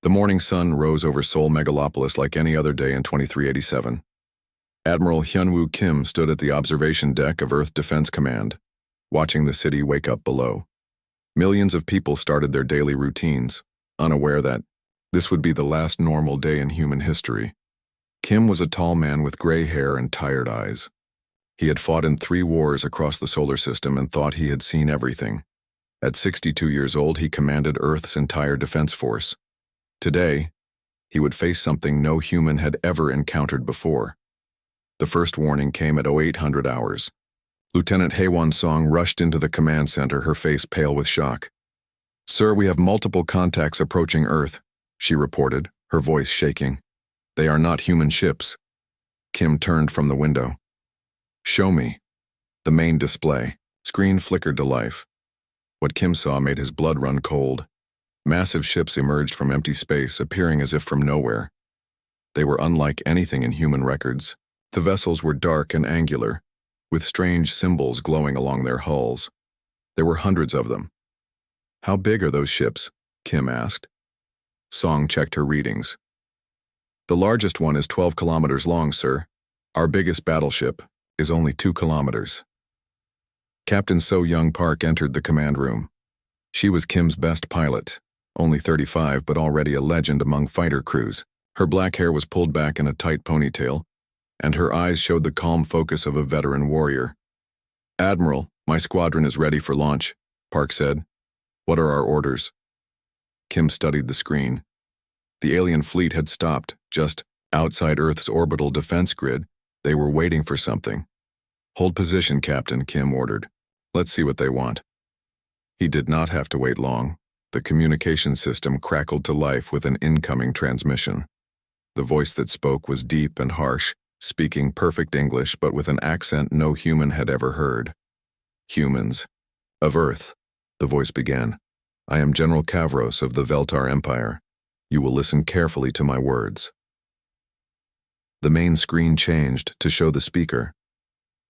The morning sun rose over Seoul megalopolis like any other day in 2387. Admiral Hyunwoo Kim stood at the observation deck of Earth Defense Command, watching the city wake up below. Millions of people started their daily routines, unaware that this would be the last normal day in human history. Kim was a tall man with gray hair and tired eyes. He had fought in 3 wars across the solar system and thought he had seen everything. At 62 years old, he commanded Earth's entire defense force. Today, he would face something no human had ever encountered before. The first warning came at 0800 hours. Lieutenant Haewon Song rushed into the command center, her face pale with shock. "Sir, we have multiple contacts approaching Earth," she reported, her voice shaking. "They are not human ships." Kim turned from the window. "Show me." The main display screen flickered to life. What Kim saw made his blood run cold. Massive ships emerged from empty space, appearing as if from nowhere. They were unlike anything in human records. The vessels were dark and angular, with strange symbols glowing along their hulls. There were hundreds of them. "How big are those ships?" Kim asked. Song checked her readings. "The largest one is 12 kilometers long, sir. Our biggest battleship is only 2 kilometers. Captain So Young Park entered the command room. She was Kim's best pilot, only 35 but already a legend among fighter crews. Her black hair was pulled back in a tight ponytail, and her eyes showed the calm focus of a veteran warrior. "Admiral, my squadron is ready for launch," Park said. "What are our orders?" Kim studied the screen. The alien fleet had stopped, just outside Earth's orbital defense grid. They were waiting for something. "Hold position, Captain," Kim ordered. "Let's see what they want." He did not have to wait long. The communication system crackled to life with an incoming transmission. The voice that spoke was deep and harsh, speaking perfect English but with an accent no human had ever heard. "Humans of Earth," the voice began. "I am General Kavros of the Veltar Empire. You will listen carefully to my words." The main screen changed to show the speaker.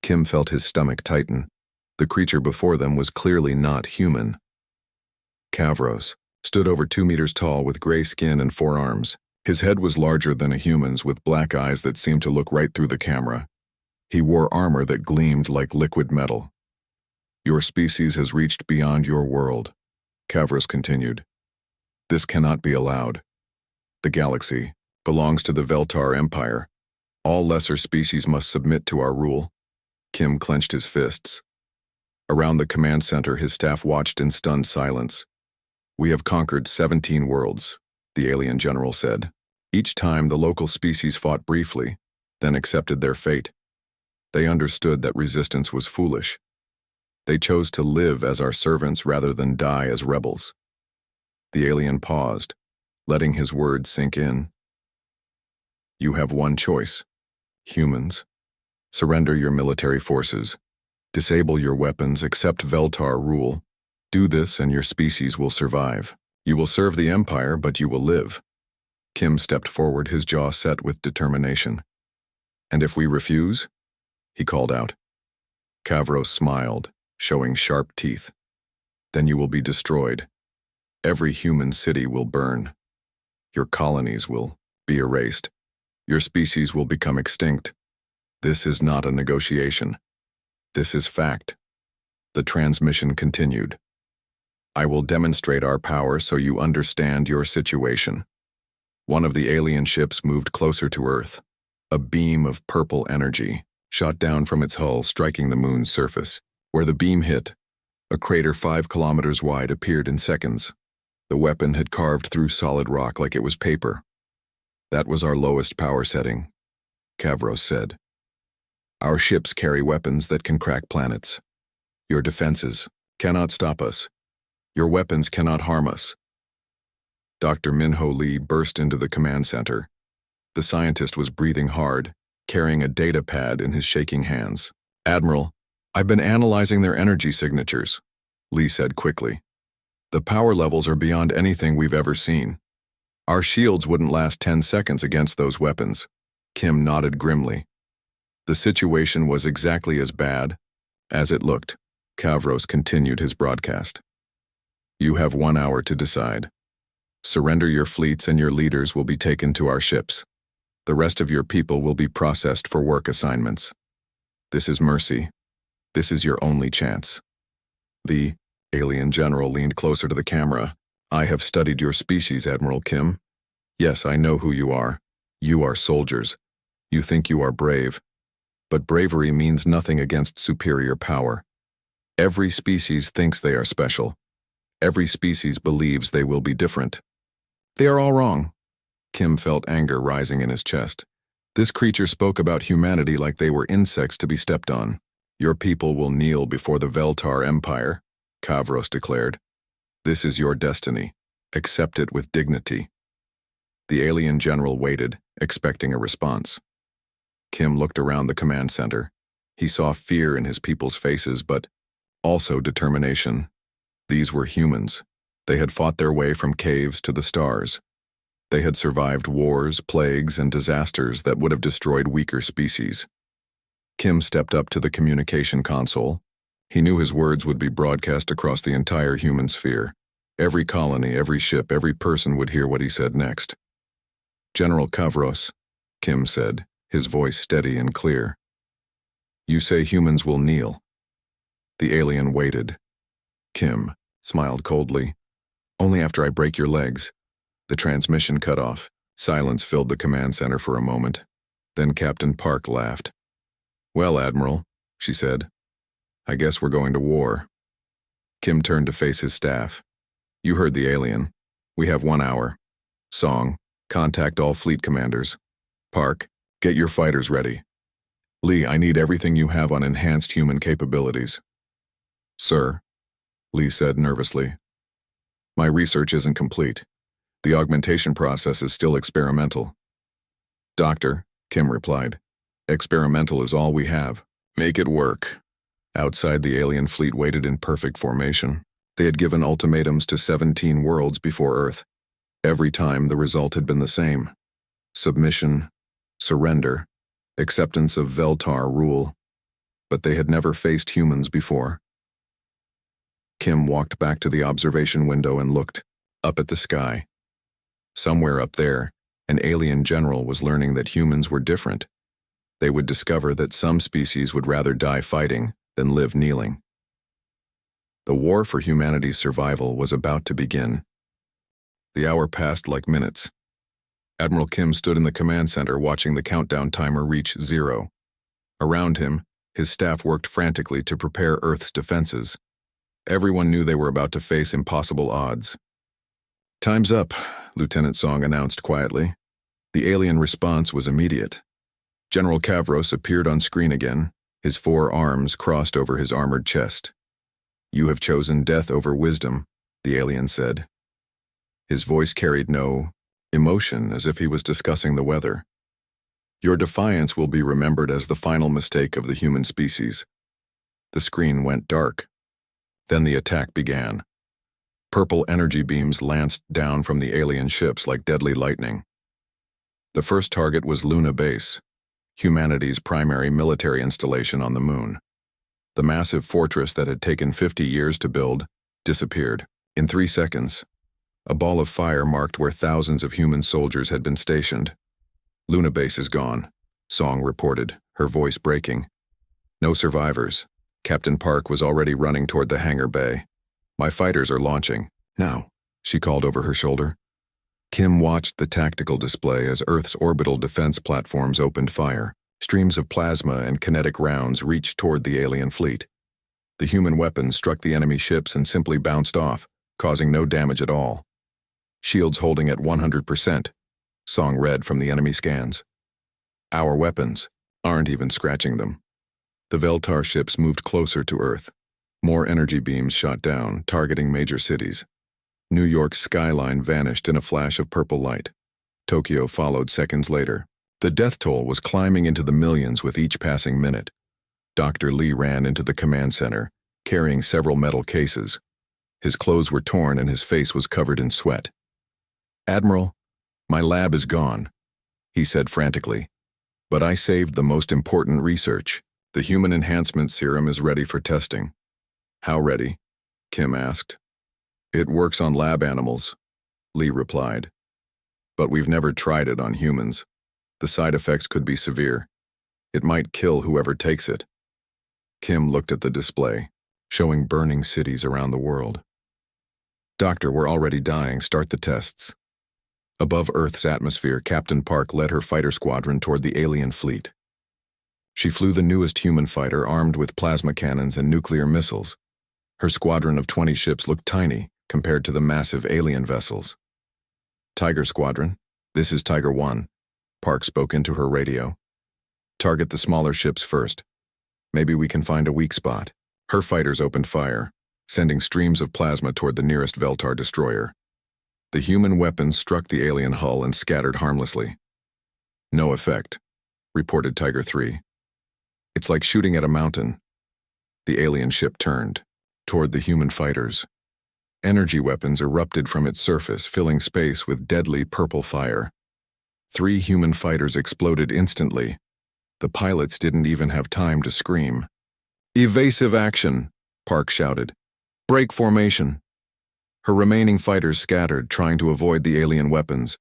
Kim felt his stomach tighten. The creature before them was clearly not human. Kavros stood over 2 meters tall with gray skin and 4 arms. His head was larger than a human's, with black eyes that seemed to look right through the camera. He wore armor that gleamed like liquid metal. "Your species has reached beyond your world," Kavros continued. "This cannot be allowed. The galaxy belongs to the Veltar Empire. All lesser species must submit to our rule." Kim clenched his fists. Around the command center, his staff watched in stunned silence. "We have conquered 17 worlds," the alien general said. Each time, the local species fought briefly, then accepted their fate. They understood that resistance was foolish. They chose to live as our servants rather than die as rebels. The alien paused, letting his words sink in. "You have one choice. Humans. Surrender your military forces. Disable your weapons, accept Veltar rule. Do this and your species will survive. You will serve the Empire, but you will live." Kim stepped forward, his jaw set with determination. "And if we refuse?" he called out. Kavros smiled, showing sharp teeth. "Then you will be destroyed. Every human city will burn. Your colonies will be erased. Your species will become extinct. This is not a negotiation. This is fact." The transmission continued. "I will demonstrate our power so you understand your situation." One of the alien ships moved closer to Earth. A beam of purple energy shot down from its hull, striking the moon's surface. Where the beam hit, a crater 5 kilometers wide appeared in seconds. The weapon had carved through solid rock like it was paper. "That was our lowest power setting," Kavros said. "Our ships carry weapons that can crack planets. Your defenses cannot stop us. Your weapons cannot harm us." Dr. Minho Lee burst into the command center. The scientist was breathing hard, carrying a data pad in his shaking hands. "Admiral, I've been analyzing their energy signatures," Lee said quickly. "The power levels are beyond anything we've ever seen. Our shields wouldn't last 10 seconds against those weapons." Kim nodded grimly. The situation was exactly as bad as it looked. Kavros continued his broadcast. "You have 1 hour to decide. Surrender your fleets and your leaders will be taken to our ships. The rest of your people will be processed for work assignments. This is mercy. This is your only chance." The alien general leaned closer to the camera. "I have studied your species, Admiral Kim. Yes, I know who you are. You are soldiers. You think you are brave. But bravery means nothing against superior power. Every species thinks they are special. Every species believes they will be different. They are all wrong." Kim felt anger rising in his chest. This creature spoke about humanity like they were insects to be stepped on. "Your people will kneel before the Veltar Empire," Kavros declared. "This is your destiny. Accept it with dignity." The alien general waited, expecting a response. Kim looked around the command center. He saw fear in his people's faces, but also determination. These were humans. They had fought their way from caves to the stars. They had survived wars, plagues, and disasters that would have destroyed weaker species. Kim stepped up to the communication console. He knew his words would be broadcast across the entire human sphere. Every colony, every ship, every person would hear what he said next. "General Kavros," Kim said, his voice steady and clear. "You say humans will kneel." The alien waited. Kim smiled coldly. "Only after I break your legs." The transmission cut off. Silence filled the command center for a moment. Then Captain Park laughed. "Well, Admiral," she said, "I guess we're going to war." Kim turned to face his staff. "You heard the alien. We have 1 hour. Song, contact all fleet commanders. Park, get your fighters ready. Lee, I need everything you have on enhanced human capabilities." "Sir," Lee said nervously, "my research isn't complete. The augmentation process is still experimental." "Doctor," Kim replied, "experimental is all we have. Make it work." Outside, the alien fleet waited in perfect formation. They had given ultimatums to 17 worlds before Earth. Every time, the result had been the same: submission, surrender, acceptance of Veltar rule. But they had never faced humans before. Kim walked back to the observation window and looked up at the sky. Somewhere up there, an alien general was learning that humans were different. They would discover that some species would rather die fighting than live kneeling. The war for humanity's survival was about to begin. The hour passed like minutes. Admiral Kim stood in the command center watching the countdown timer reach 0. Around him, his staff worked frantically to prepare Earth's defenses. Everyone knew they were about to face impossible odds. "Time's up," Lieutenant Song announced quietly. The alien response was immediate. General Kavros appeared on screen again, his 4 arms crossed over his armored chest. "You have chosen death over wisdom," the alien said. His voice carried no emotion, as if he was discussing the weather. "Your defiance will be remembered as the final mistake of the human species." The screen went dark. Then the attack began. Purple energy beams lanced down from the alien ships like deadly lightning. The first target was Luna Base, humanity's primary military installation on the moon. The massive fortress that had taken 50 years to build disappeared. In 3 seconds, a ball of fire marked where thousands of human soldiers had been stationed. "Luna Base is gone," Song reported, her voice breaking. "No survivors." Captain Park was already running toward the hangar bay. "My fighters are launching. Now," she called over her shoulder. Kim watched the tactical display as Earth's orbital defense platforms opened fire. Streams of plasma and kinetic rounds reached toward the alien fleet. The human weapons struck the enemy ships and simply bounced off, causing no damage at all. "Shields holding at 100%, Song read from the enemy scans. "Our weapons aren't even scratching them." The Veltar ships moved closer to Earth. More energy beams shot down, targeting major cities. New York's skyline vanished in a flash of purple light. Tokyo followed seconds later. The death toll was climbing into the millions with each passing minute. Dr. Lee ran into the command center, carrying several metal cases. His clothes were torn and his face was covered in sweat. "Admiral, my lab is gone," he said frantically. "But I saved the most important research. The human enhancement serum is ready for testing." "How ready?" Kim asked. "It works on lab animals. Lee replied. But we've never tried it on humans. The side effects could be severe. It might kill whoever takes it. Kim looked at the display, showing burning cities around the world. Doctor, we're already dying. Start the tests. Above Earth's atmosphere, Captain Park led her fighter squadron toward the alien fleet. She flew the newest human fighter armed with plasma cannons and nuclear missiles. Her squadron of 20 ships looked tiny compared to the massive alien vessels. Tiger Squadron, this is Tiger 1, Park spoke into her radio. Target the smaller ships first. Maybe we can find a weak spot. Her fighters opened fire, sending streams of plasma toward the nearest Veltar destroyer. The human weapons struck the alien hull and scattered harmlessly. No effect, reported Tiger 3. It's like shooting at a mountain. The alien ship turned toward the human fighters. Energy weapons erupted from its surface, filling space with deadly purple fire. 3 human fighters exploded instantly. The pilots didn't even have time to scream. Evasive action, Park shouted. Break formation. Her remaining fighters scattered, trying to avoid the alien weapons,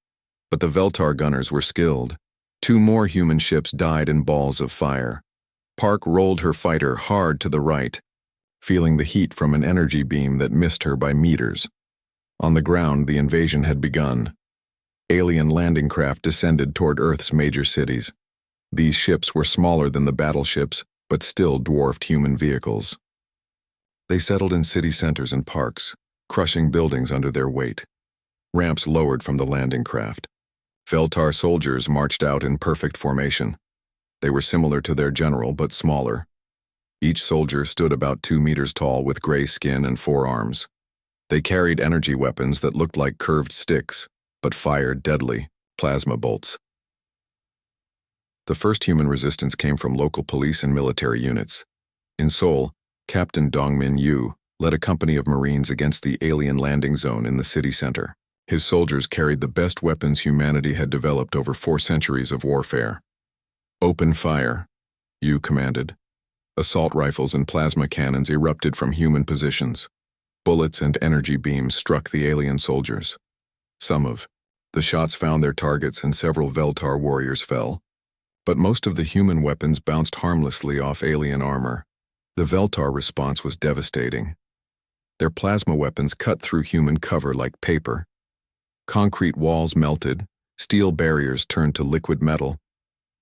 but the Veltar gunners were skilled. 2 more human ships died in balls of fire. Park rolled her fighter hard to the right, feeling the heat from an energy beam that missed her by meters. On the ground, the invasion had begun. Alien landing craft descended toward Earth's major cities. These ships were smaller than the battleships, but still dwarfed human vehicles. They settled in city centers and parks, crushing buildings under their weight. Ramps lowered from the landing craft. Veltar soldiers marched out in perfect formation. They were similar to their general, but smaller. Each soldier stood about 2 meters tall with gray skin and 4 arms. They carried energy weapons that looked like curved sticks, but fired deadly plasma bolts. The first human resistance came from local police and military units. In Seoul, Captain Dongmin Yu led a company of Marines against the alien landing zone in the city center. His soldiers carried the best weapons humanity had developed over 4 centuries of warfare. Open fire, Yu commanded. Assault rifles and plasma cannons erupted from human positions. Bullets and energy beams struck the alien soldiers. Some of the shots found their targets and several Veltar warriors fell. But most of the human weapons bounced harmlessly off alien armor. The Veltar response was devastating. Their plasma weapons cut through human cover like paper. Concrete walls melted, steel barriers turned to liquid metal.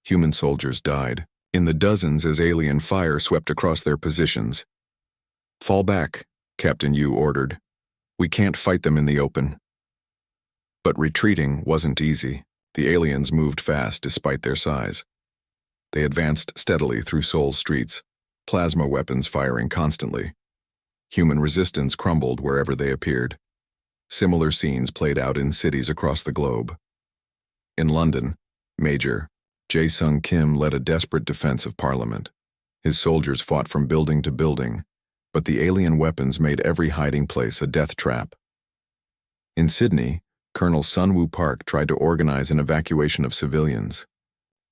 Human soldiers died in the dozens as alien fire swept across their positions. Fall back, Captain Yu ordered. We can't fight them in the open. But retreating wasn't easy. The aliens moved fast despite their size. They advanced steadily through Seoul's streets, plasma weapons firing constantly. Human resistance crumbled wherever they appeared. Similar scenes played out in cities across the globe. In London, Major Jae-sung Kim led a desperate defense of Parliament. His soldiers fought from building to building, but the alien weapons made every hiding place a death trap. In Sydney, Colonel Sun-woo Park tried to organize an evacuation of civilians,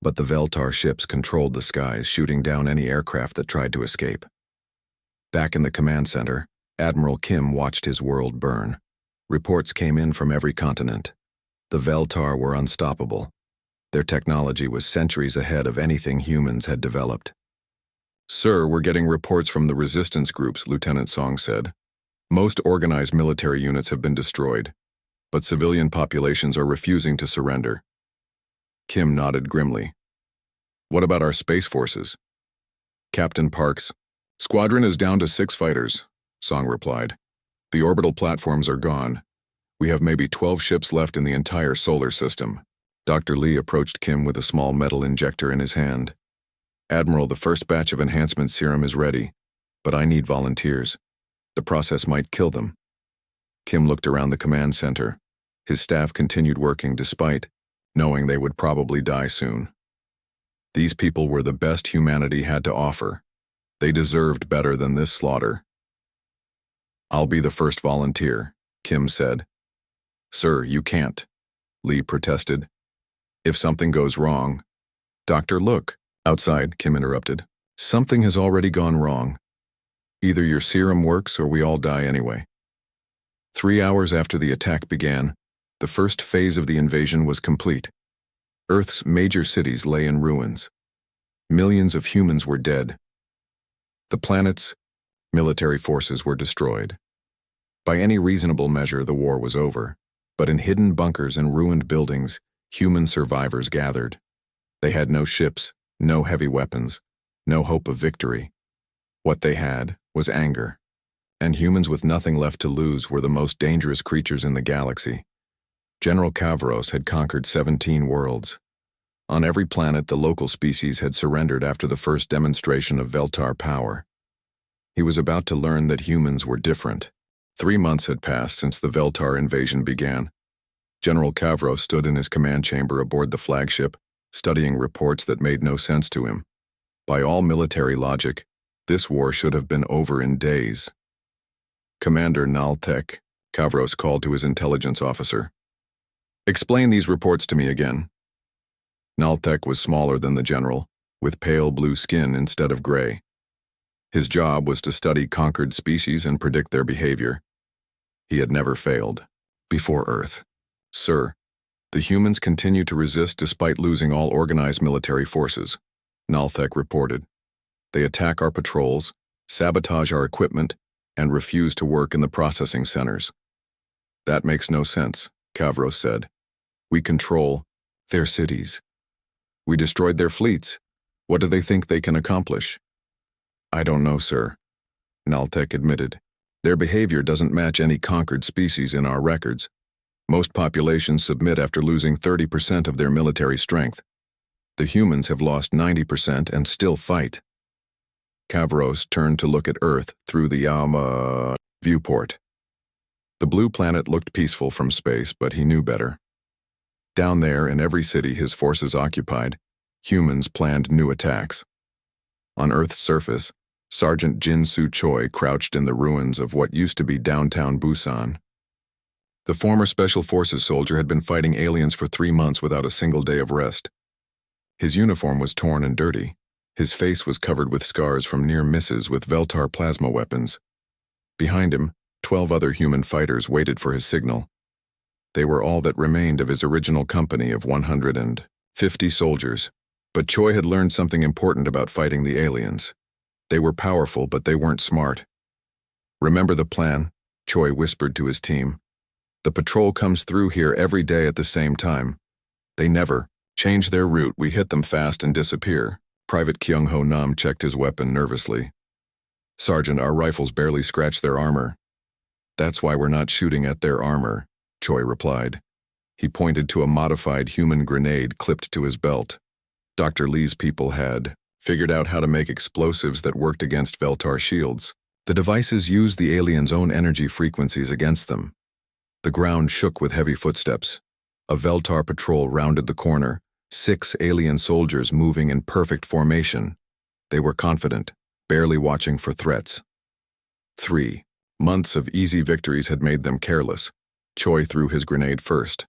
but the Veltar ships controlled the skies, shooting down any aircraft that tried to escape. Back in the command center, Admiral Kim watched his world burn. Reports came in from every continent. The Veltar were unstoppable. Their technology was centuries ahead of anything humans had developed. Sir, we're getting reports from the resistance groups, Lieutenant Song said. Most organized military units have been destroyed, but civilian populations are refusing to surrender. Kim nodded grimly. What about our space forces? Captain Park's squadron is down to 6 fighters, Song replied. The orbital platforms are gone. We have maybe 12 ships left in the entire solar system. Dr. Lee approached Kim with a small metal injector in his hand. Admiral, the first batch of enhancement serum is ready, but I need volunteers. The process might kill them. Kim looked around the command center. His staff continued working despite knowing they would probably die soon. These people were the best humanity had to offer. They deserved better than this slaughter. I'll be the first volunteer, Kim said. Sir, you can't, Lee protested. If something goes wrong... Doctor, look. Outside, Kim interrupted. Something has already gone wrong. Either your serum works or we all die anyway. 3 hours after the attack began, The first phase of the invasion was complete. Earth's major cities lay in ruins. Millions of humans were dead. The planet's military forces were destroyed. By any reasonable measure, the war was over. But in hidden bunkers and ruined buildings, human survivors gathered. They had no ships, no heavy weapons, no hope of victory. What they had was anger. And humans with nothing left to lose were the most dangerous creatures in the galaxy. General Kavros had conquered 17 worlds. On every planet, the local species had surrendered after the first demonstration of Veltar power. He was about to learn that humans were different. 3 months had passed since the Veltar invasion began. General Kavros stood in his command chamber aboard the flagship, studying reports that made no sense to him. By all military logic, this war should have been over in days. Commander Naltek, Kavros called to his intelligence officer. "Explain these reports to me again." Naltek was smaller than the general, with pale blue skin instead of gray. His job was to study conquered species and predict their behavior. He had never failed. Before Earth. "Sir, the humans continue to resist despite losing all organized military forces," Naltek reported. "They attack our patrols, sabotage our equipment, and refuse to work in the processing centers." "That makes no sense," Kavros said. "We control their cities. We destroyed their fleets. What do they think they can accomplish?" "I don't know, sir," Naltek admitted. "Their behavior doesn't match any conquered species in our records. Most populations submit after losing 30% of their military strength. The humans have lost 90% and still fight." Kavros turned to look at Earth through the Yama viewport. The blue planet looked peaceful from space, but he knew better. Down there, in every city his forces occupied, humans planned new attacks. On Earth's surface, Sergeant Jin-Soo Choi crouched in the ruins of what used to be downtown Busan. The former Special Forces soldier had been fighting aliens for 3 months without a single day of rest. His uniform was torn and dirty. His face was covered with scars from near misses with Veltar plasma weapons. Behind him, 12 other human fighters waited for his signal. They were all that remained of his original company of 150 soldiers. But Choi had learned something important about fighting the aliens. They were powerful, but they weren't smart. "Remember the plan?" Choi whispered to his team. "The patrol comes through here every day at the same time. They never change their route. We hit them fast and disappear." Private Kyung-ho Nam checked his weapon nervously. "Sergeant, our rifles barely scratch their armor." "That's why we're not shooting at their armor," Choi replied. He pointed to a modified human grenade clipped to his belt. Dr. Lee's people had figured out how to make explosives that worked against Veltar shields. The devices used the aliens' own energy frequencies against them. The ground shook with heavy footsteps. A Veltar patrol rounded the corner, 6 alien soldiers moving in perfect formation. They were confident, barely watching for threats. 3 months of easy victories had made them careless. Choi threw his grenade first.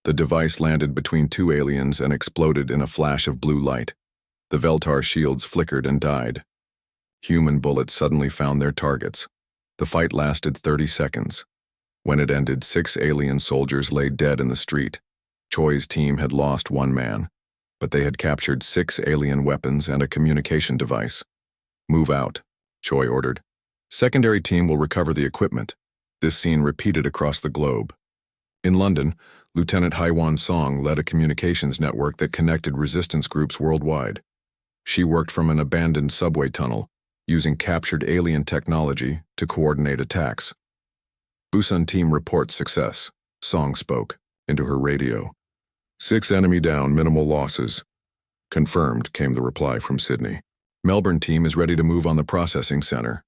The device landed between 2 aliens and exploded in a flash of blue light. The Veltar shields flickered and died. Human bullets suddenly found their targets. The fight lasted 30 seconds. When it ended, 6 alien soldiers lay dead in the street. Choi's team had lost 1 man, but they had captured 6 alien weapons and a communication device. "Move out," Choi ordered. "Secondary team will recover the equipment." This scene repeated across the globe. In London, Lieutenant Haiwan Song led a communications network that connected resistance groups worldwide. She worked from an abandoned subway tunnel, using captured alien technology to coordinate attacks. "Busan team reports success," Song spoke into her radio. "6 enemy down, minimal losses." "Confirmed," came the reply from Sydney. "Melbourne team is ready to move on the processing center."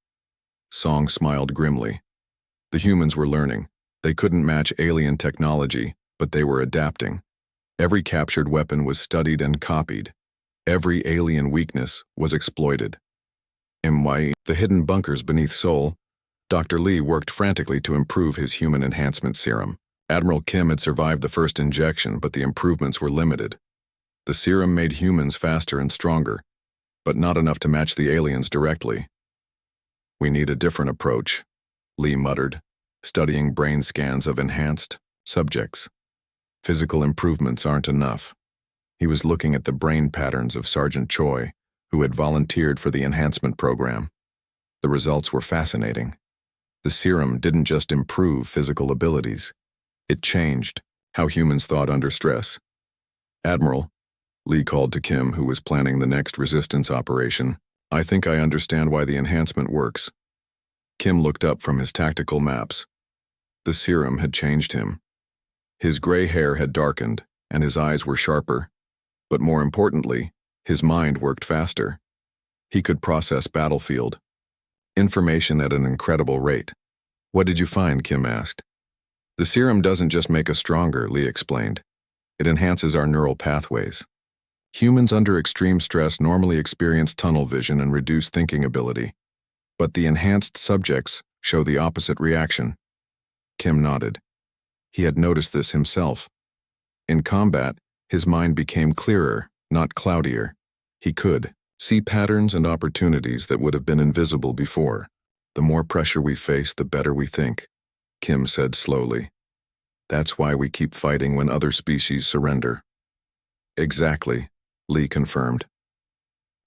Song smiled grimly. The humans were learning. They couldn't match alien technology, but they were adapting. Every captured weapon was studied and copied. Every alien weakness was exploited. The hidden bunkers beneath Seoul, Dr. Lee worked frantically to improve his human enhancement serum. Admiral Kim had survived the first injection, but the improvements were limited. The serum made humans faster and stronger, but not enough to match the aliens directly. "We need a different approach," Lee muttered, studying brain scans of enhanced subjects. Physical improvements aren't enough. He was looking at the brain patterns of Sergeant Choi, who had volunteered for the enhancement program. The results were fascinating. The serum didn't just improve physical abilities. It changed how humans thought under stress. "Admiral," Lee called to Kim, who was planning the next resistance operation, "I think I understand why the enhancement works." Kim looked up from his tactical maps. The serum had changed him. His gray hair had darkened, and his eyes were sharper. But more importantly, his mind worked faster. He could process battlefield information at an incredible rate. "What did you find?" Kim asked. "The serum doesn't just make us stronger," Lee explained. "It enhances our neural pathways. Humans under extreme stress normally experience tunnel vision and reduced thinking ability. But the enhanced subjects show the opposite reaction." Kim nodded. He had noticed this himself. In combat, his mind became clearer, not cloudier. He could see patterns and opportunities that would have been invisible before. "The more pressure we face, the better we think," Kim said slowly. "That's why we keep fighting when other species surrender." "Exactly," Lee confirmed.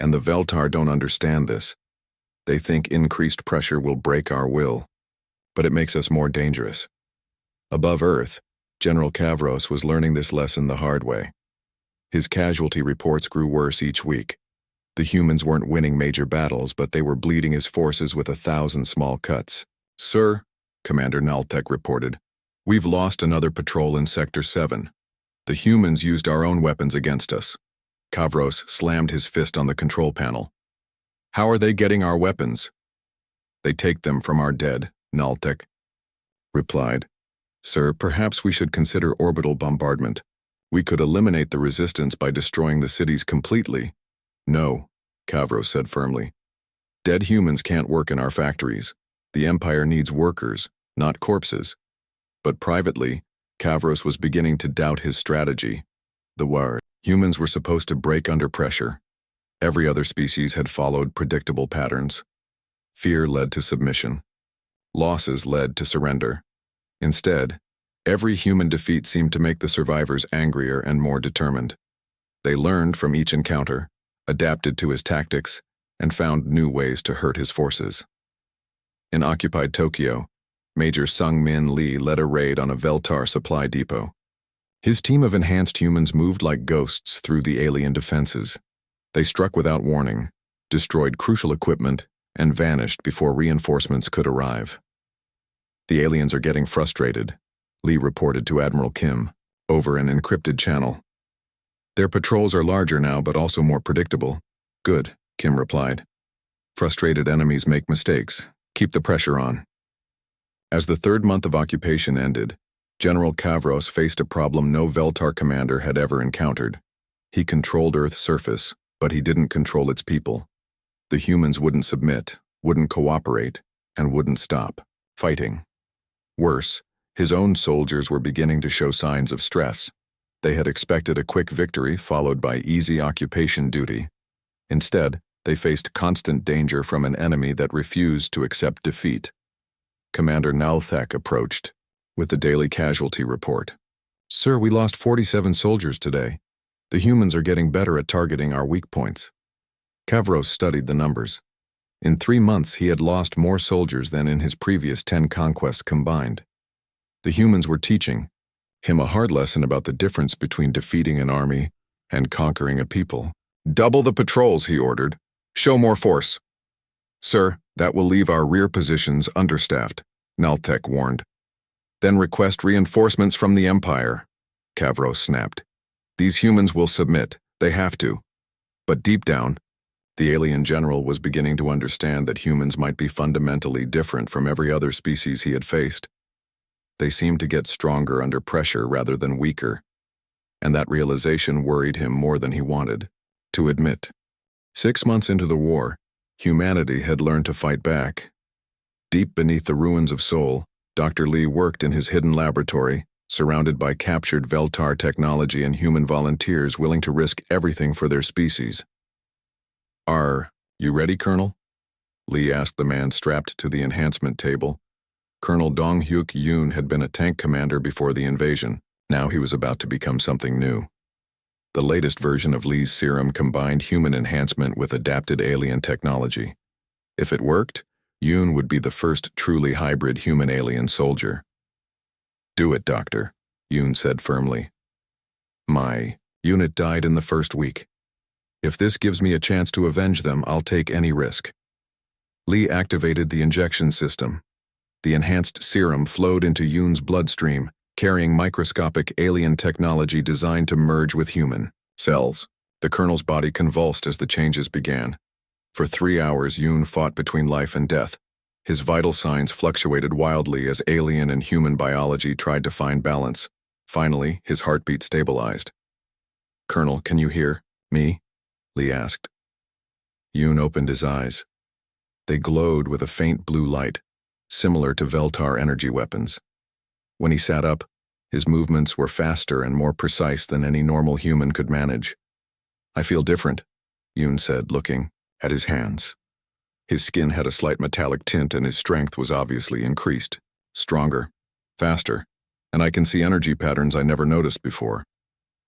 "And the Veltar don't understand this. They think increased pressure will break our will, but it makes us more dangerous." Above Earth, General Kavros was learning this lesson the hard way. His casualty reports grew worse each week. The humans weren't winning major battles, but they were bleeding his forces with 1,000 small cuts. "Sir," Commander Naltek reported, "we've lost another patrol in Sector 7. The humans used our own weapons against us." Kavros slammed his fist on the control panel. "How are they getting our weapons?" "They take them from our dead," Naltek replied. "Sir, perhaps we should consider orbital bombardment. We could eliminate the resistance by destroying the cities completely." "No," Kavros said firmly. "Dead humans can't work in our factories. The Empire needs workers, not corpses." But privately, Kavros was beginning to doubt his strategy. Humans were supposed to break under pressure. Every other species had followed predictable patterns. Fear led to submission. Losses led to surrender. Instead, every human defeat seemed to make the survivors angrier and more determined. They learned from each encounter, adapted to his tactics, and found new ways to hurt his forces. In occupied Tokyo, Major Sung-Min Lee led a raid on a Veltar supply depot. His team of enhanced humans moved like ghosts through the alien defenses. They struck without warning, destroyed crucial equipment, and vanished before reinforcements could arrive. "The aliens are getting frustrated," Lee reported to Admiral Kim, over an encrypted channel. "Their patrols are larger now, but also more predictable." "Good," Kim replied. "Frustrated enemies make mistakes. Keep the pressure on." As the third month of occupation ended, General Kavros faced a problem no Veltar commander had ever encountered. He controlled Earth's surface, but he didn't control its people. The humans wouldn't submit, wouldn't cooperate, and wouldn't stop fighting. Worse, his own soldiers were beginning to show signs of stress. They had expected a quick victory followed by easy occupation duty. Instead, they faced constant danger from an enemy that refused to accept defeat. Commander Nalthak approached with the daily casualty report. "Sir, we lost 47 soldiers today. The humans are getting better at targeting our weak points." Kavros studied the numbers. In 3 months, he had lost more soldiers than in his previous 10 conquests combined. The humans were teaching him a hard lesson about the difference between defeating an army and conquering a people. "Double the patrols," he ordered. "Show more force." "Sir, that will leave our rear positions understaffed," Naltek warned. "Then request reinforcements from the Empire," Kavros snapped. "These humans will submit. They have to." But deep down, the alien general was beginning to understand that humans might be fundamentally different from every other species he had faced. They seemed to get stronger under pressure rather than weaker, and that realization worried him more than he wanted to admit. 6 months into the war, humanity had learned to fight back. Deep beneath the ruins of Seoul, Dr. Lee worked in his hidden laboratory, surrounded by captured Veltar technology and human volunteers willing to risk everything for their species. "Are you ready, Colonel?" Lee asked the man strapped to the enhancement table. Colonel Dong-Hyuk Yoon had been a tank commander before the invasion. Now he was about to become something new. The latest version of Lee's serum combined human enhancement with adapted alien technology. If it worked, Yoon would be the first truly hybrid human-alien soldier. "Do it, Doctor," Yoon said firmly. "My unit died in the first week. If this gives me a chance to avenge them, I'll take any risk." Lee activated the injection system. The enhanced serum flowed into Yoon's bloodstream, carrying microscopic alien technology designed to merge with human cells. The colonel's body convulsed as the changes began. For 3 hours, Yoon fought between life and death. His vital signs fluctuated wildly as alien and human biology tried to find balance. Finally, his heartbeat stabilized. "Colonel, can you hear me?" Lee asked. Yoon opened his eyes. They glowed with a faint blue light, similar to Veltar energy weapons. When he sat up, his movements were faster and more precise than any normal human could manage. "I feel different," Yoon said, looking at his hands. His skin had a slight metallic tint and his strength was obviously increased, stronger, faster, and I can see energy patterns I never noticed before.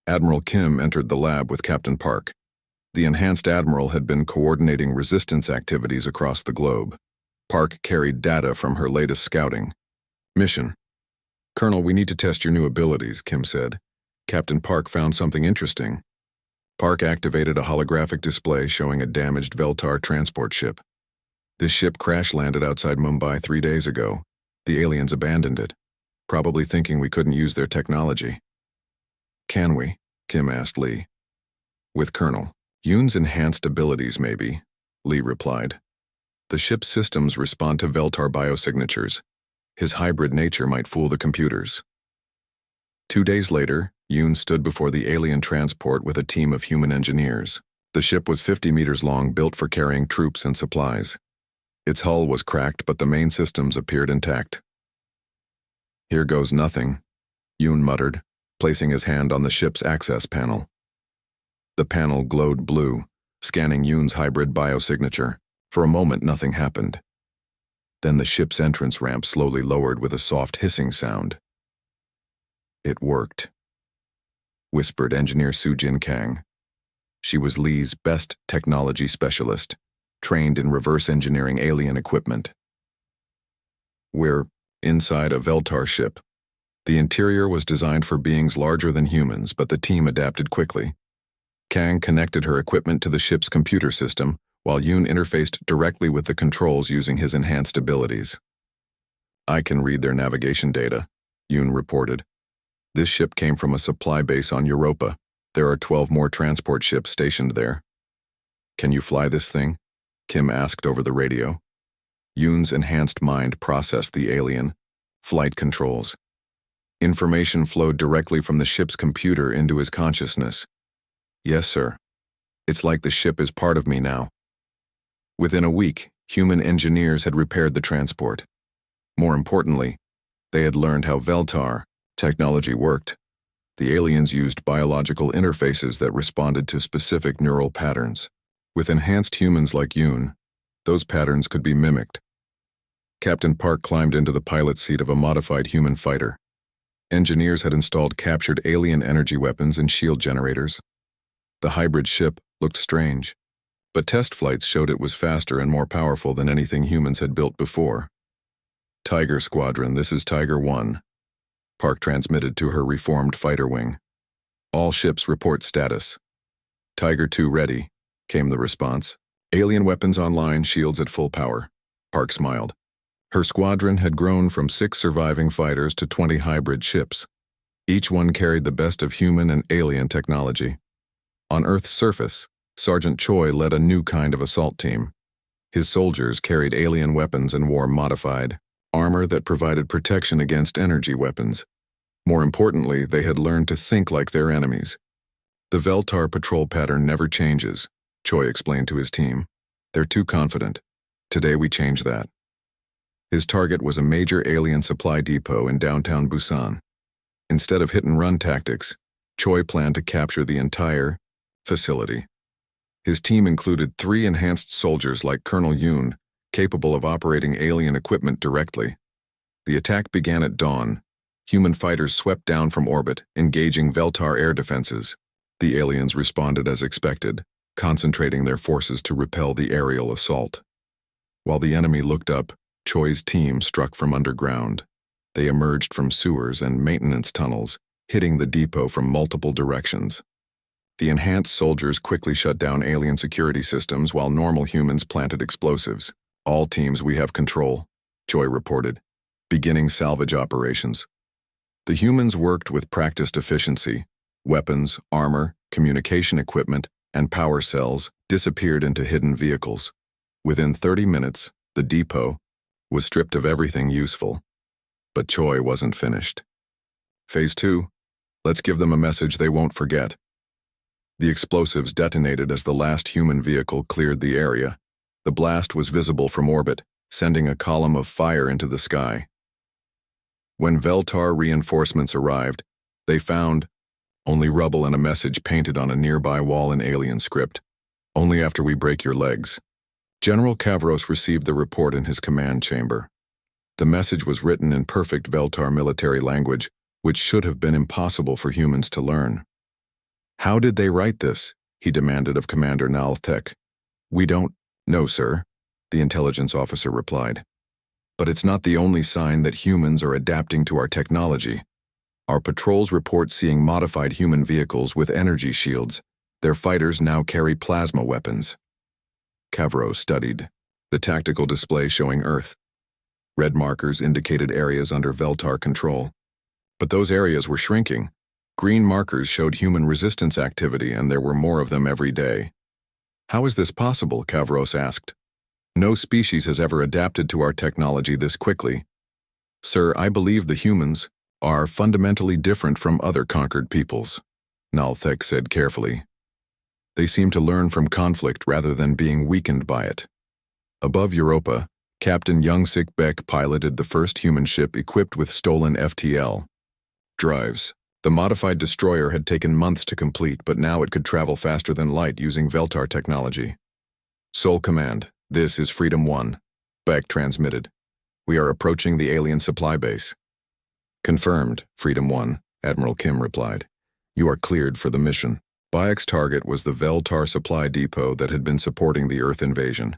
Admiral Kim entered the lab with Captain Park. The enhanced admiral had been coordinating resistance activities across the globe. Park carried data from her latest scouting mission. "Colonel, we need to test your new abilities," Kim said. Captain Park found something interesting. Park activated a holographic display showing a damaged Veltar transport ship. This ship crash-landed outside Mumbai 3 days ago. The aliens abandoned it, probably thinking we couldn't use their technology. "Can we?" Kim asked Lee. "With Colonel Yoon's enhanced abilities, maybe," Lee replied. "The ship's systems respond to Veltar biosignatures. His hybrid nature might fool the computers." 2 days later, Yoon stood before the alien transport with a team of human engineers. The ship was 50 meters long, built for carrying troops and supplies. Its hull was cracked, but the main systems appeared intact. "Here goes nothing," Yoon muttered, placing his hand on the ship's access panel. The panel glowed blue, scanning Yoon's hybrid biosignature. For a moment, nothing happened. Then the ship's entrance ramp slowly lowered with a soft hissing sound. "It worked," whispered Engineer Soo-Jin Kang. She was Lee's best technology specialist, trained in reverse engineering alien equipment. "We're inside a Veltar ship. The interior was designed for beings larger than humans, but the team adapted quickly." Kang connected her equipment to the ship's computer system, while Yoon interfaced directly with the controls using his enhanced abilities. "I can read their navigation data," Yoon reported. "This ship came from a supply base on Europa. There are 12 more transport ships stationed there." "Can you fly this thing?" Kim asked over the radio. Yoon's enhanced mind processed the alien flight controls. Information flowed directly from the ship's computer into his consciousness. "Yes, sir. It's like the ship is part of me now." Within a week, human engineers had repaired the transport. More importantly, they had learned how Veltar technology worked. The aliens used biological interfaces that responded to specific neural patterns. With enhanced humans like Yoon, those patterns could be mimicked. Captain Park climbed into the pilot seat of a modified human fighter. Engineers had installed captured alien energy weapons and shield generators. The hybrid ship looked strange, but test flights showed it was faster and more powerful than anything humans had built before. "Tiger Squadron, this is Tiger 1. Park transmitted to her reformed fighter wing. "All ships report status." "Tiger 2 ready," came the response. "Alien weapons online, shields at full power." Park smiled. Her squadron had grown from 6 surviving fighters to 20 hybrid ships. Each one carried the best of human and alien technology. On Earth's surface, Sergeant Choi led a new kind of assault team. His soldiers carried alien weapons and wore modified armor that provided protection against energy weapons. More importantly, they had learned to think like their enemies. "The Veltar patrol pattern never changes," Choi explained to his team. "They're too confident. Today we change that." His target was a major alien supply depot in downtown Busan. Instead of hit-and-run tactics, Choi planned to capture the entire facility. His team included 3 enhanced soldiers like Colonel Yoon, capable of operating alien equipment directly. The attack began at dawn, Human fighters swept down from orbit, engaging Veltar air defenses. The aliens responded as expected, concentrating their forces to repel the aerial assault. While the enemy looked up, Choi's team struck from underground. They emerged from sewers and maintenance tunnels, hitting the depot from multiple directions. The enhanced soldiers quickly shut down alien security systems while normal humans planted explosives. All teams, we have control, Choi reported, beginning salvage operations. The humans worked with practiced efficiency. Weapons, armor, communication equipment, and power cells disappeared into hidden vehicles. Within 30 minutes, the depot was stripped of everything useful. But Choi wasn't finished. Phase 2. Let's give them a message they won't forget. The explosives detonated as the last human vehicle cleared the area. The blast was visible from orbit, sending a column of fire into the sky. When Veltar reinforcements arrived, they found only rubble and a message painted on a nearby wall in alien script. Only after we break your legs. General Kavros received the report in his command chamber. The message was written in perfect Veltar military language, which should have been impossible for humans to learn. How did they write this? He demanded of Commander Nalthek. We don't know, sir, the intelligence officer replied. But it's not the only sign that humans are adapting to our technology. Our patrols report seeing modified human vehicles with energy shields. Their fighters now carry plasma weapons. Kavros studied the tactical display showing Earth. Red markers indicated areas under Veltar control. But those areas were shrinking. Green markers showed human resistance activity, and there were more of them every day. How is this possible? Kavros asked. No species has ever adapted to our technology this quickly. Sir, I believe the humans are fundamentally different from other conquered peoples, Nalthek said carefully. They seem to learn from conflict rather than being weakened by it. Above Europa, Captain Youngsik Beck piloted the first human ship equipped with stolen FTL drives. The modified destroyer had taken months to complete, but now it could travel faster than light using Veltar technology. Sol Command, this is Freedom 1, Beck transmitted. We are approaching the alien supply base. Confirmed, Freedom 1, Admiral Kim replied. You are cleared for the mission. Bayek's target was the Veltar supply depot that had been supporting the Earth invasion.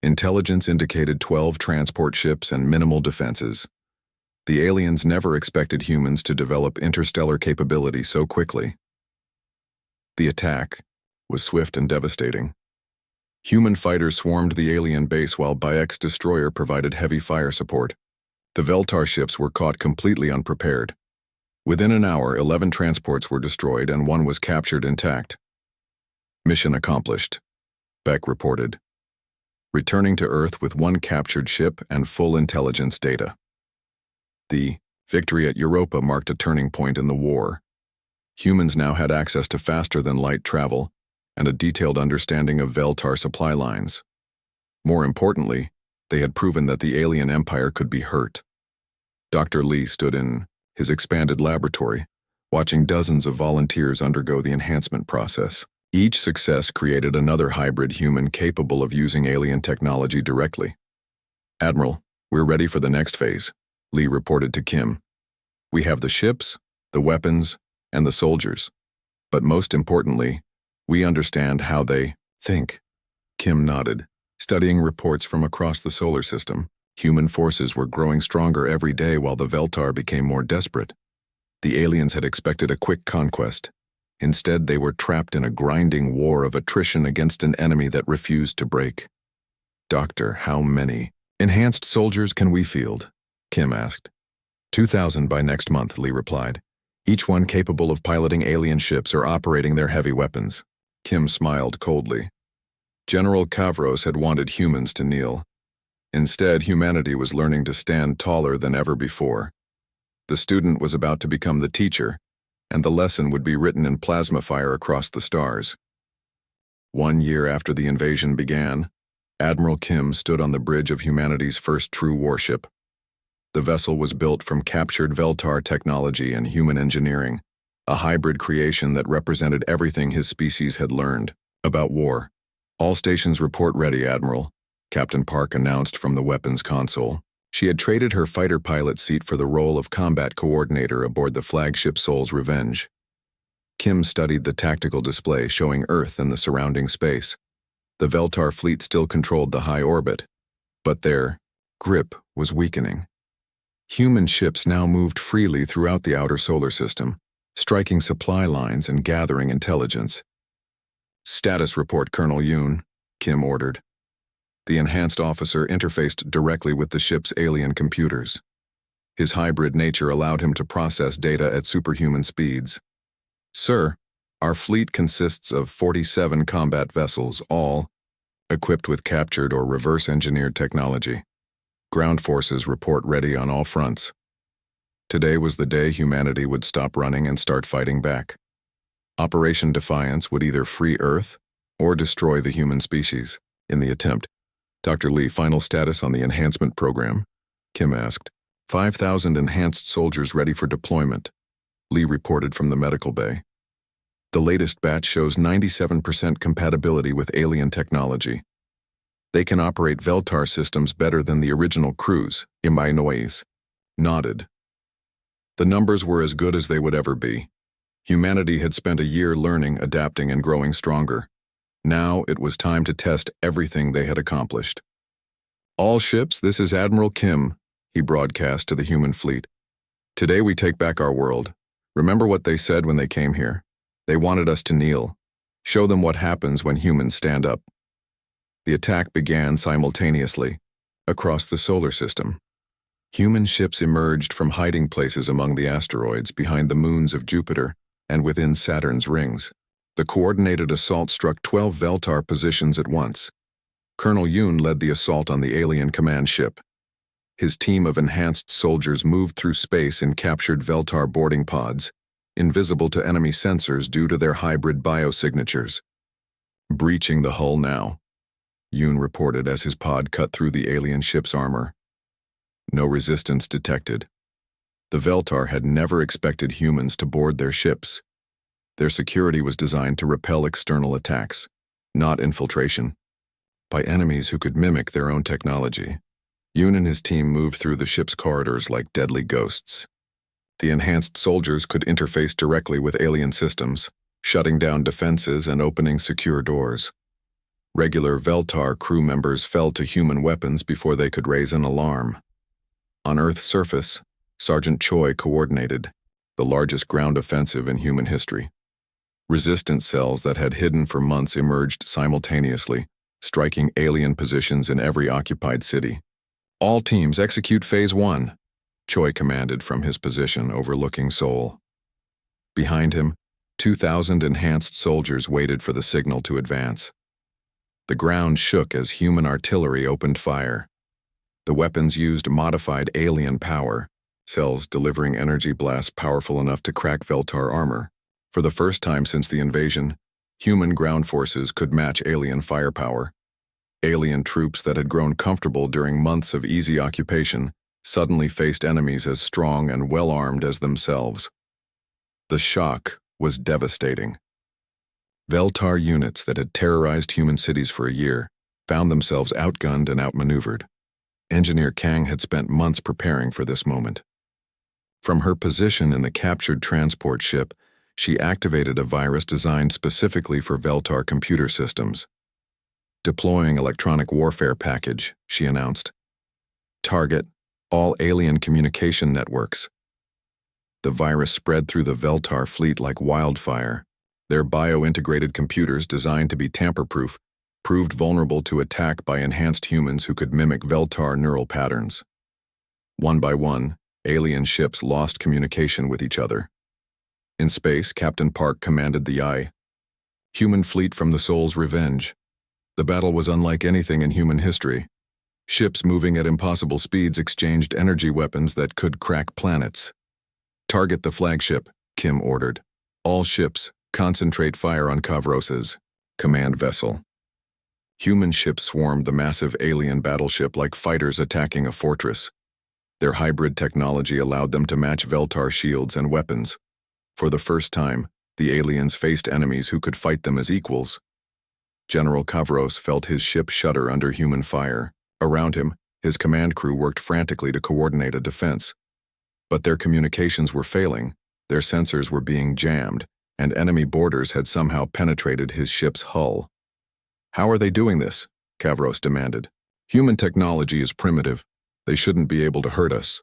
Intelligence indicated 12 transport ships and minimal defenses. The aliens never expected humans to develop interstellar capability so quickly. The attack was swift and devastating. Human fighters swarmed the alien base while Bayek's destroyer provided heavy fire support. The Veltar ships were caught completely unprepared. Within an hour, 11 transports were destroyed and one was captured intact. Mission accomplished, Beck reported, returning to Earth with one captured ship and full intelligence data. The victory at Europa marked a turning point in the war. Humans now had access to faster-than-light travel and a detailed understanding of Veltar supply lines. More importantly, they had proven that the alien empire could be hurt. Dr. Lee stood in his expanded laboratory, watching dozens of volunteers undergo the enhancement process. Each success created another hybrid human capable of using alien technology directly. Admiral, we're ready for the next phase, Lee reported to Kim. We have the ships, the weapons, and the soldiers. But most importantly, we understand how they think. Kim nodded. Studying reports from across the solar system, human forces were growing stronger every day while the Veltar became more desperate. The aliens had expected a quick conquest. Instead, they were trapped in a grinding war of attrition against an enemy that refused to break. Doctor, how many enhanced soldiers can we field? Kim asked. 2,000 by next month, Lee replied. Each one capable of piloting alien ships or operating their heavy weapons. Kim smiled coldly. General Kavros had wanted humans to kneel. Instead, humanity was learning to stand taller than ever before. The student was about to become the teacher, and the lesson would be written in plasma fire across the stars. 1 year after the invasion began, Admiral Kim stood on the bridge of humanity's first true warship. The vessel was built from captured Veltar technology and human engineering, a hybrid creation that represented everything his species had learned about war. All stations report ready, Admiral, Captain Park announced from the weapons console. She had traded her fighter pilot seat for the role of combat coordinator aboard the flagship Soul's Revenge. Kim studied the tactical display showing Earth and the surrounding space. The Veltar fleet still controlled the high orbit, but their grip was weakening. Human ships now moved freely throughout the outer solar system, striking supply lines and gathering intelligence. "Status report, Colonel Yoon," Kim ordered. The enhanced officer interfaced directly with the ship's alien computers. His hybrid nature allowed him to process data at superhuman speeds. "Sir, our fleet consists of 47 combat vessels, all equipped with captured or reverse-engineered technology. Ground forces report ready on all fronts." Today was the day humanity would stop running and start fighting back. Operation Defiance would either free Earth or destroy the human species. In the attempt, "Dr. Lee, final status on the enhancement program?" Kim asked. 5,000 enhanced soldiers ready for deployment," Lee reported from the medical bay. "The latest batch shows 97% compatibility with alien technology. They can operate Veltar systems better than the original crews," Imai nodded. The numbers were as good as they would ever be. Humanity had spent a year learning, adapting, and growing stronger. Now it was time to test everything they had accomplished. "All ships, this is Admiral Kim," he broadcast to the human fleet. "Today we take back our world. Remember what they said when they came here. They wanted us to kneel. Show them what happens when humans stand up." The attack began simultaneously, across the solar system. Human ships emerged from hiding places among the asteroids, behind the moons of Jupiter, and within Saturn's rings. The coordinated assault struck 12 Veltar positions at once. Colonel Yoon led the assault on the alien command ship. His team of enhanced soldiers moved through space in captured Veltar boarding pods, invisible to enemy sensors due to their hybrid biosignatures. "Breaching the hull now," Yoon reported as his pod cut through the alien ship's armor. No resistance detected. The Veltar had never expected humans to board their ships. Their security was designed to repel external attacks, not infiltration, by enemies who could mimic their own technology. Yoon and his team moved through the ship's corridors like deadly ghosts. The enhanced soldiers could interface directly with alien systems, shutting down defenses and opening secure doors. Regular Veltar crew members fell to human weapons before they could raise an alarm. On Earth's surface, Sergeant Choi coordinated the largest ground offensive in human history. Resistance cells that had hidden for months emerged simultaneously, striking alien positions in every occupied city. "All teams execute Phase 1, Choi commanded from his position overlooking Seoul. Behind him, 2,000 enhanced soldiers waited for the signal to advance. The ground shook as human artillery opened fire. The weapons used modified alien power, cells delivering energy blasts powerful enough to crack Veltar armor. For the first time since the invasion, human ground forces could match alien firepower. Alien troops that had grown comfortable during months of easy occupation suddenly faced enemies as strong and well-armed as themselves. The shock was devastating. Veltar units that had terrorized human cities for a year found themselves outgunned and outmaneuvered. Engineer Kang had spent months preparing for this moment. From her position in the captured transport ship, she activated a virus designed specifically for Veltar computer systems. "Deploying electronic warfare package," she announced. "Target all alien communication networks." The virus spread through the Veltar fleet like wildfire. Their bio-integrated computers, designed to be tamper-proof, proved vulnerable to attack by enhanced humans who could mimic Veltar neural patterns. One by one, alien ships lost communication with each other. In space, Captain Park commanded the human fleet from the Soul's Revenge. The battle was unlike anything in human history. Ships moving at impossible speeds exchanged energy weapons that could crack planets. "Target the flagship," Kim ordered. "All ships, concentrate fire on Kavros's command vessel." Human ships swarmed the massive alien battleship like fighters attacking a fortress. Their hybrid technology allowed them to match Veltar shields and weapons. For the first time, the aliens faced enemies who could fight them as equals. General Kavros felt his ship shudder under human fire. Around him, His command crew worked frantically to coordinate a defense. But their communications were failing, their sensors were being jammed, and enemy boarders had somehow penetrated his ship's hull. "How are they doing this?" Kavros demanded. "Human technology is primitive. They shouldn't be able to hurt us."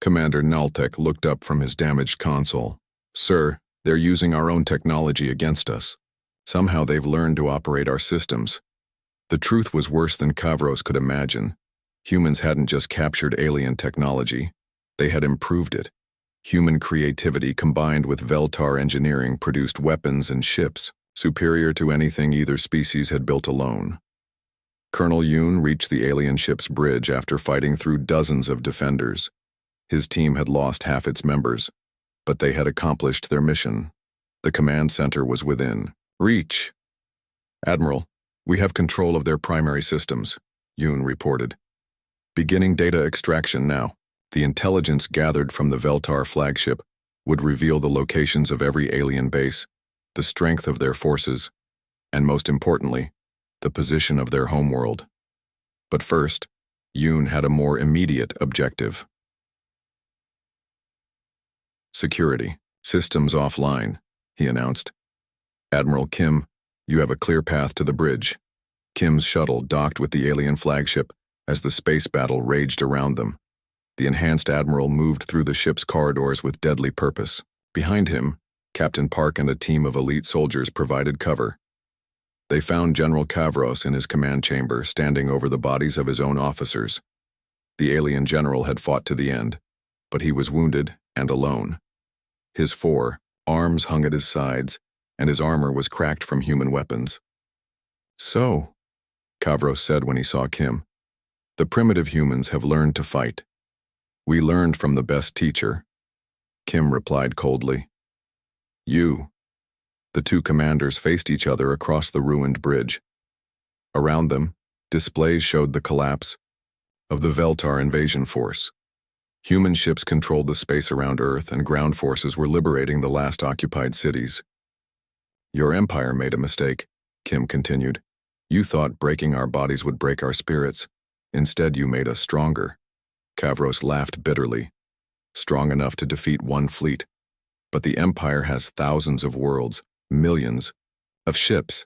Commander Naltek looked up from his damaged console. "Sir, they're using our own technology against us. Somehow they've learned to operate our systems." The truth was worse than Kavros could imagine. Humans hadn't just captured alien technology, they had improved it. Human creativity combined with Veltar engineering produced weapons and ships, superior to anything either species had built alone. Colonel Yoon reached the alien ship's bridge after fighting through dozens of defenders. His team had lost half its members, but they had accomplished their mission. The command center was within reach. "Admiral, we have control of their primary systems," Yoon reported. "Beginning data extraction now. The intelligence gathered from the Veltar flagship would reveal the locations of every alien base, the strength of their forces, and most importantly, the position of their homeworld. But first, Yoon had a more immediate objective. Security. Systems offline, he announced. "Admiral Kim, you have a clear path to the bridge." Kim's shuttle docked with the alien flagship as the space battle raged around them. The enhanced admiral moved through the ship's corridors with deadly purpose. Behind him, Captain Park and a team of elite soldiers provided cover. They found General Kavros in his command chamber, standing over the bodies of his own officers. The alien general had fought to the end, but he was wounded and alone. His arms hung at his sides, and his armor was cracked from human weapons. "So," Kavros said when he saw Kim, "the primitive humans have learned to fight. We learned from the best teacher." Kim replied coldly. "You." The two commanders faced each other across the ruined bridge. Around them, displays showed the collapse of the Veltar invasion force. Human ships controlled the space around Earth, and ground forces were liberating the last occupied cities. "Your empire made a mistake," Kim continued. "You thought breaking our bodies would break our spirits. Instead, you made us stronger." Kavros laughed bitterly. "Strong enough to defeat one fleet. But the Empire has thousands of worlds, millions of ships.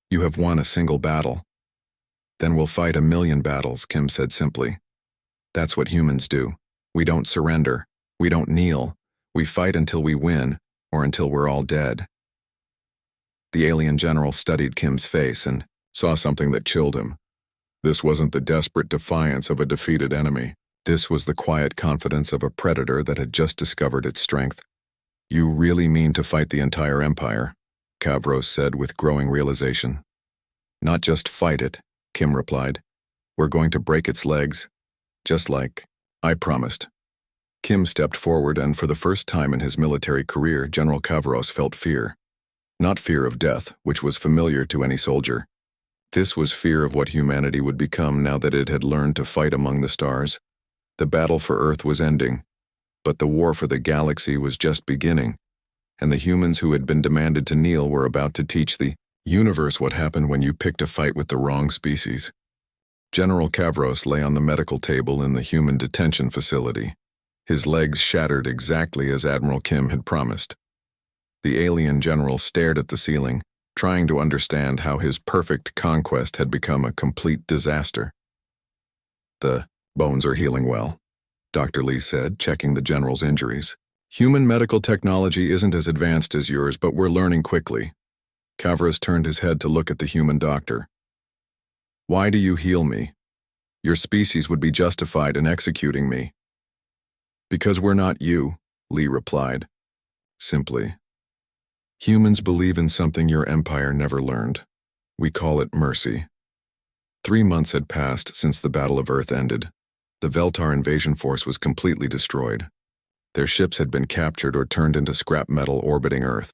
You have won a single battle." "Then we'll fight 1,000,000 battles," Kim said simply. "That's what humans do. We don't surrender. We don't kneel. We fight until we win, or until we're all dead." The alien general studied Kim's face and saw something that chilled him. This wasn't the desperate defiance of a defeated enemy. This was the quiet confidence of a predator that had just discovered its strength. "You really mean to fight the entire empire?" Kavros said with growing realization. "Not just fight it," Kim replied. "We're going to break its legs, just like I promised." Kim stepped forward, and for the first time in his military career, General Kavros felt fear. Not fear of death, which was familiar to any soldier. This was fear of what humanity would become now that it had learned to fight among the stars. The battle for Earth was ending, but the war for the galaxy was just beginning, and the humans who had been demanded to kneel were about to teach the universe what happened when you picked a fight with the wrong species. General Kavros lay on the medical table in the human detention facility. His legs shattered exactly as Admiral Kim had promised. The alien general stared at the ceiling, trying to understand how his perfect conquest had become a complete disaster. "The bones are healing well," Dr. Lee said, checking the general's injuries. "Human medical technology isn't as advanced as yours, but we're learning quickly." Kavros turned his head to look at the human doctor. "Why do you heal me? Your species would be justified in executing me." "Because we're not you," Lee replied, simply. "Humans believe in something your empire never learned. We call it mercy." 3 months had passed since the Battle of Earth ended. The Veltar invasion force was completely destroyed. Their ships had been captured or turned into scrap metal orbiting Earth.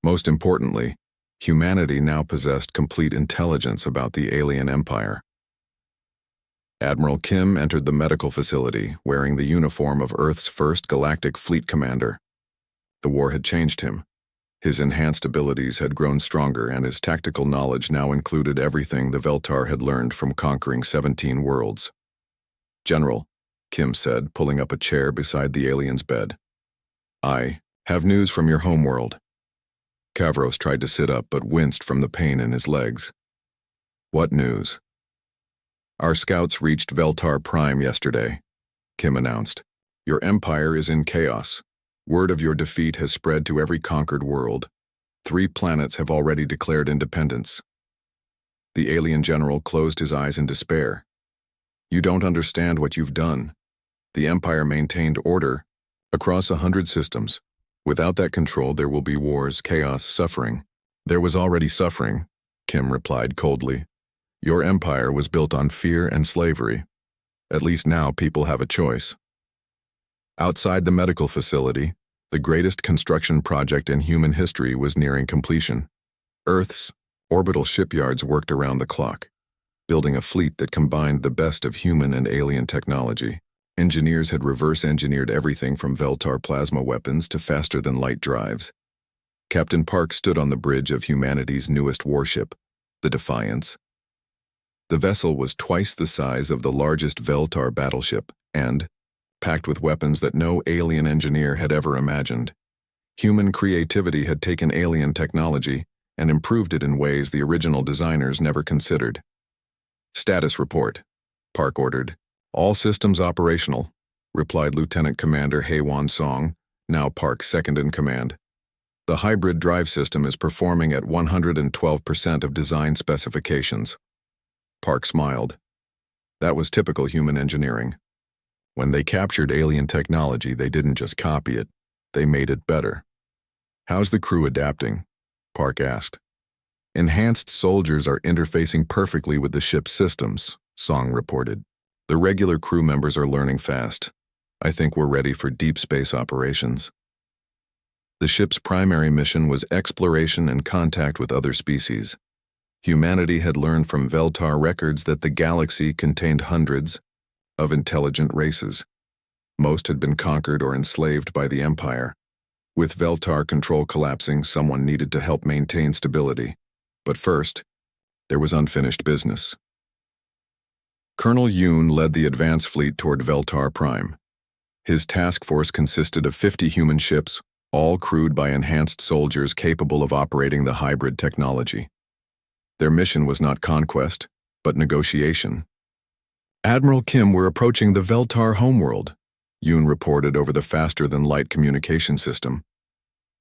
Most importantly, humanity now possessed complete intelligence about the alien empire. Admiral Kim entered the medical facility, wearing the uniform of Earth's first galactic fleet commander. The war had changed him. His enhanced abilities had grown stronger, and his tactical knowledge now included everything the Veltar had learned from conquering 17 worlds. General, Kim said, pulling up a chair beside the alien's bed. I have news from your homeworld. Kavros tried to sit up but winced from the pain in his legs. What news? Our scouts reached Veltar Prime yesterday, Kim announced. Your empire is in chaos. Word of your defeat has spread to every conquered world. 3 planets have already declared independence. The alien general closed his eyes in despair. You don't understand what you've done. The empire maintained order across 100 systems. Without that control, there will be wars, chaos, suffering. There was already suffering, Kim replied coldly. Your empire was built on fear and slavery. At least now people have a choice. Outside the medical facility, the greatest construction project in human history was nearing completion. Earth's orbital shipyards worked around the clock, building a fleet that combined the best of human and alien technology. Engineers had reverse-engineered everything from Veltar plasma weapons to faster-than-light drives. Captain Park stood on the bridge of humanity's newest warship, the Defiance. The vessel was twice the size of the largest Veltar battleship and, packed with weapons that no alien engineer had ever imagined. Human creativity had taken alien technology and improved it in ways the original designers never considered. Status report, Park ordered. All systems operational, replied Lieutenant Commander Haewon Song, now Park's second in command. The hybrid drive system is performing at 112% of design specifications. Park smiled. That was typical human engineering. When they captured alien technology, they didn't just copy it, they made it better. How's the crew adapting? Park asked. Enhanced soldiers are interfacing perfectly with the ship's systems, Song reported. The regular crew members are learning fast. I think we're ready for deep space operations. The ship's primary mission was exploration and contact with other species. Humanity had learned from Veltar records that the galaxy contained hundreds of intelligent races. Most had been conquered or enslaved by the Empire. With Veltar control collapsing, someone needed to help maintain stability. But first, there was unfinished business. Colonel Yoon led the advance fleet toward Veltar Prime. His task force consisted of 50 human ships, all crewed by enhanced soldiers capable of operating the hybrid technology. Their mission was not conquest, but negotiation. Admiral Kim, we're approaching the Veltar homeworld, Yoon reported over the faster-than-light communication system.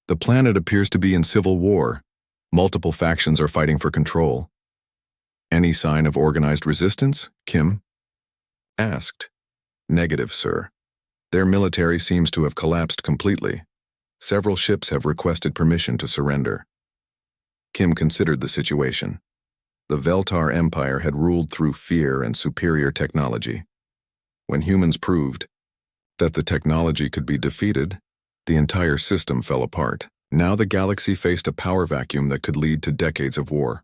The planet appears to be in civil war. Multiple factions are fighting for control. Any sign of organized resistance? Kim asked. Negative, sir. Their military seems to have collapsed completely. Several ships have requested permission to surrender. Kim considered the situation. The Veltar Empire had ruled through fear and superior technology. When humans proved that the technology could be defeated, the entire system fell apart. Now the galaxy faced a power vacuum that could lead to decades of war.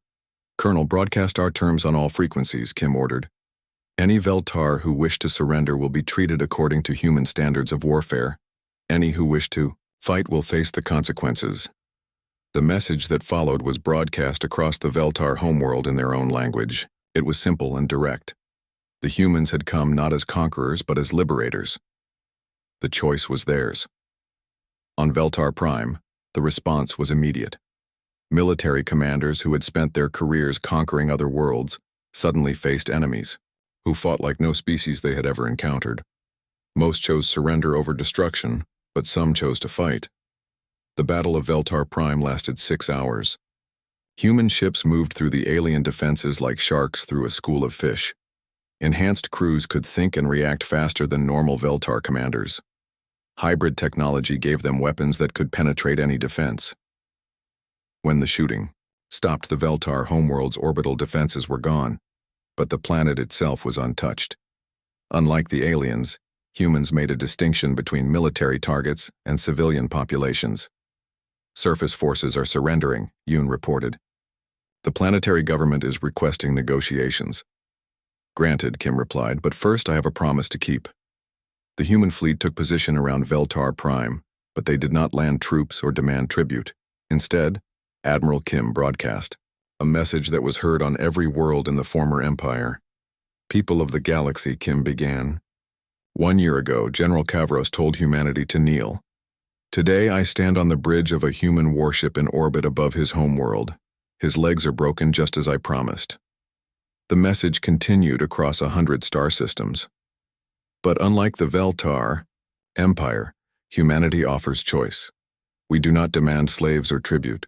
Colonel, broadcast our terms on all frequencies, Kim ordered. Any Veltar who wish to surrender will be treated according to human standards of warfare. Any who wish to fight will face the consequences. The message that followed was broadcast across the Veltar homeworld in their own language. It was simple and direct. The humans had come not as conquerors but as liberators. The choice was theirs. On Veltar Prime, the response was immediate. Military commanders who had spent their careers conquering other worlds suddenly faced enemies, who fought like no species they had ever encountered. Most chose surrender over destruction, but some chose to fight. The Battle of Veltar Prime lasted 6 hours. Human ships moved through the alien defenses like sharks through a school of fish. Enhanced crews could think and react faster than normal Veltar commanders. Hybrid technology gave them weapons that could penetrate any defense. When the shooting stopped, the Veltar homeworld's orbital defenses were gone, but the planet itself was untouched. Unlike the aliens, humans made a distinction between military targets and civilian populations. Surface forces are surrendering, Yoon reported. The planetary government is requesting negotiations. Granted, Kim replied, but first I have a promise to keep. The human fleet took position around Veltar Prime, but they did not land troops or demand tribute. Instead, Admiral Kim broadcast a message that was heard on every world in the former empire. People of the galaxy, Kim began, 1 year ago, General Kavros told humanity to kneel. Today, I stand on the bridge of a human warship in orbit above his homeworld. His legs are broken just as I promised. The message continued across 100 star systems. But unlike the Veltar Empire, humanity offers choice. We do not demand slaves or tribute.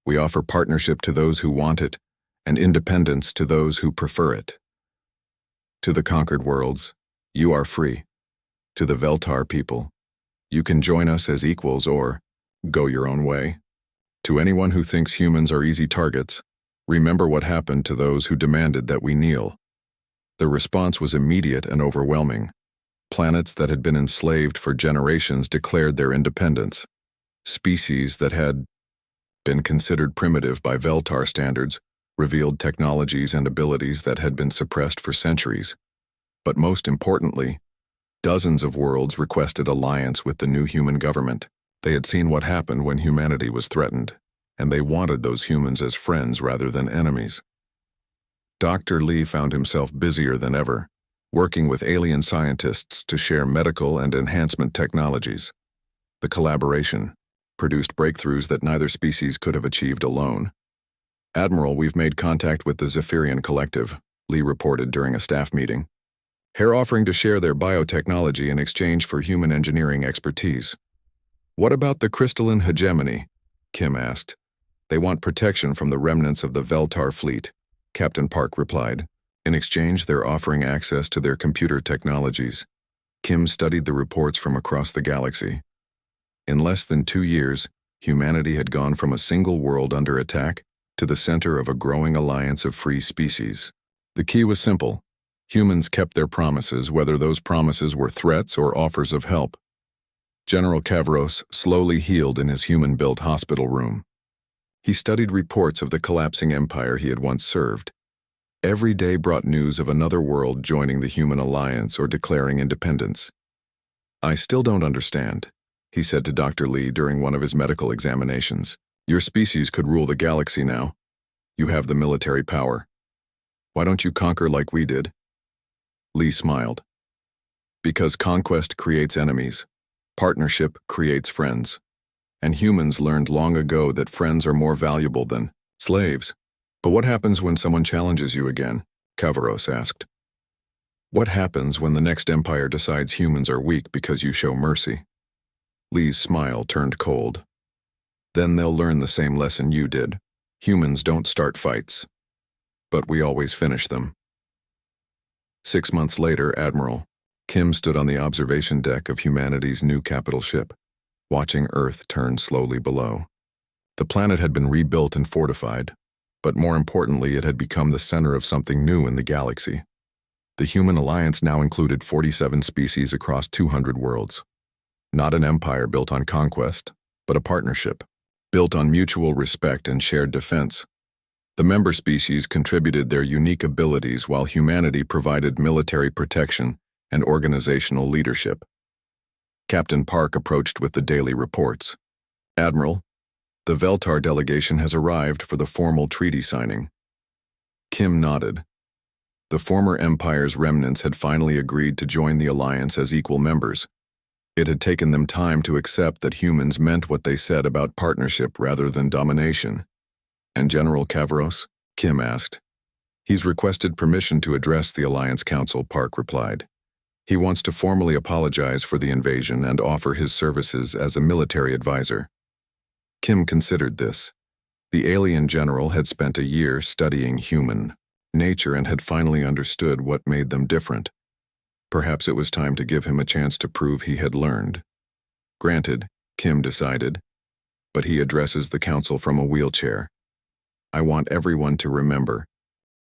We offer partnership to those who want it, and independence to those who prefer it. To the conquered worlds, you are free. To the Veltar people, you can join us as equals or go your own way. To anyone who thinks humans are easy targets, remember what happened to those who demanded that we kneel. The response was immediate and overwhelming. Planets that had been enslaved for generations declared their independence. Species that had been considered primitive by Veltar standards revealed technologies and abilities that had been suppressed for centuries. But most importantly, dozens of worlds requested alliance with the new human government. They had seen what happened when humanity was threatened, and they wanted those humans as friends rather than enemies. Dr. Lee found himself busier than ever, working with alien scientists to share medical and enhancement technologies. The collaboration produced breakthroughs that neither species could have achieved alone. "Admiral, we've made contact with the Zephyrian Collective," Lee reported during a staff meeting. "They're offering to share their biotechnology in exchange for human engineering expertise." "What about the crystalline hegemony?" Kim asked. "They want protection from the remnants of the Veltar fleet," Captain Park replied. "In exchange, they're offering access to their computer technologies." Kim studied the reports from across the galaxy. In less than 2 years, humanity had gone from a single world under attack to the center of a growing alliance of free species. The key was simple. Humans kept their promises, whether those promises were threats or offers of help. General Kavros slowly healed in his human-built hospital room. He studied reports of the collapsing empire he had once served. Every day brought news of another world joining the human alliance or declaring independence. "I still don't understand," he said to Dr. Lee during one of his medical examinations. "Your species could rule the galaxy now. You have the military power. Why don't you conquer like we did?" Lee smiled. "Because conquest creates enemies. Partnership creates friends. And humans learned long ago that friends are more valuable than slaves." "But what happens when someone challenges you again?" Kavros asked. "What happens when the next empire decides humans are weak because you show mercy?" Lee's smile turned cold. "Then they'll learn the same lesson you did. Humans don't start fights. But we always finish them." 6 months later, Admiral Kim stood on the observation deck of humanity's new capital ship, watching Earth turn slowly below. The planet had been rebuilt and fortified, but more importantly, it had become the center of something new in the galaxy. The human alliance now included 47 species across 200 worlds. Not an empire built on conquest, but a partnership, built on mutual respect and shared defense. The member species contributed their unique abilities while humanity provided military protection and organizational leadership. Captain Park approached with the daily reports. "Admiral, the Veltar delegation has arrived for the formal treaty signing." Kim nodded. The former empire's remnants had finally agreed to join the alliance as equal members. It had taken them time to accept that humans meant what they said about partnership rather than domination. "And General Kavros?" Kim asked. "He's requested permission to address the Alliance Council," Park replied. "He wants to formally apologize for the invasion and offer his services as a military advisor." Kim considered this. The alien general had spent a year studying human nature and had finally understood what made them different. Perhaps it was time to give him a chance to prove he had learned. Granted, Kim decided, but he addresses the council from a wheelchair. "I want everyone to remember,